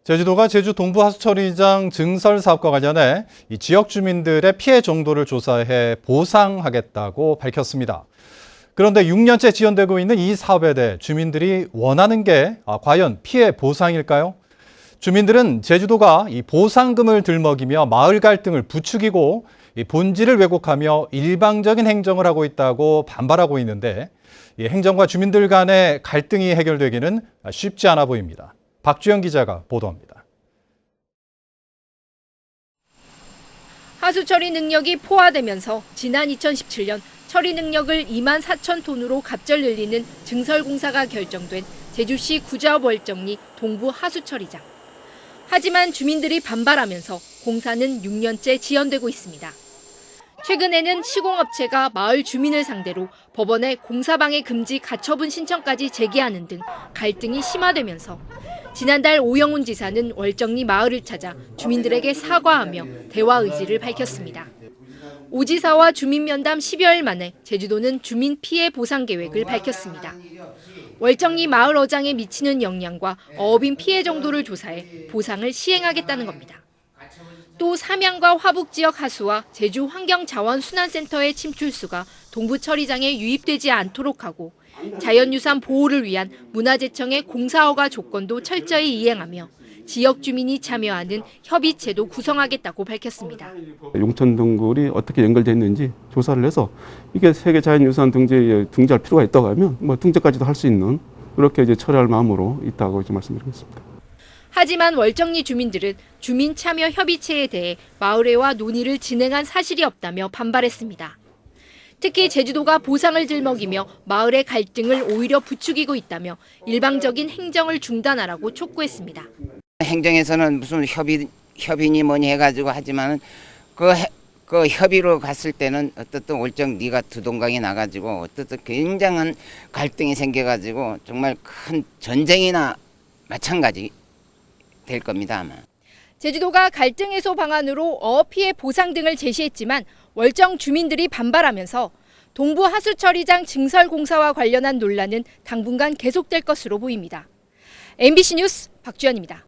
제주도가 제주 동부 하수처리장 증설 사업과 관련해 이 지역 주민들의 피해 정도를 조사해 보상하겠다고 밝혔습니다. 그런데 6년째 지연되고 있는 이 사업에 대해 주민들이 원하는 게 과연 피해 보상일까요? 주민들은 제주도가 이 보상금을 들먹이며 마을 갈등을 부추기고 이 본질을 왜곡하며 일방적인 행정을 하고 있다고 반발하고 있는데 이 행정과 주민들 간의 갈등이 해결되기는 쉽지 않아 보입니다. 박주영 기자가 보도합니다. 하수처리 능력이 포화되면서 지난 2017년 처리 능력을 2만 4천 톤으로 갑절 늘리는 증설공사가 결정된 제주시 구좌업 월정리 동부 하수처리장. 하지만 주민들이 반발하면서 공사는 6년째 지연되고 있습니다. 최근에는 시공업체가 마을 주민을 상대로 법원에 공사방해 금지 가처분 신청까지 제기하는 등 갈등이 심화되면서 지난달 오영훈 지사는 월정리 마을을 찾아 주민들에게 사과하며 대화 의지를 밝혔습니다. 오 지사와 주민면담 10여일 만에 제주도는 주민 피해 보상 계획을 밝혔습니다. 월정리 마을 어장에 미치는 영향과 어업인 피해 정도를 조사해 보상을 시행하겠다는 겁니다. 또 삼양과 화북 지역 하수와 제주 환경자원순환센터의 침출수가 동부 처리장에 유입되지 않도록 하고 자연유산 보호를 위한 문화재청의 공사허가 조건도 철저히 이행하며 지역 주민이 참여하는 협의체도 구성하겠다고 밝혔습니다. 용천 동굴이 어떻게 연결됐는지 조사를 해서 이게 세계자연유산 등재할 필요가 있다고 하면 등재까지도 할 수 있는 그렇게 처리할 마음으로 있다고 말씀드리겠습니다. 하지만 월정리 주민들은 주민 참여 협의체에 대해 마을회와 논의를 진행한 사실이 없다며 반발했습니다. 특히 제주도가 보상을 들먹이며 마을의 갈등을 오히려 부추기고 있다며 일방적인 행정을 중단하라고 촉구했습니다. 행정에서는 무슨 협의니 뭐니 해가지고 하지만은 그 협의로 갔을 때는 어떻든 월정 네가 두 동강이 나가지고 어떻든 굉장한 갈등이 생겨가지고 정말 큰 전쟁이나 마찬가지 될 겁니다 아마. 제주도가 갈등 해소 방안으로 어업 피해 보상 등을 제시했지만 월정 주민들이 반발하면서 동부 하수처리장 증설 공사와 관련한 논란은 당분간 계속될 것으로 보입니다. MBC 뉴스 박주연입니다.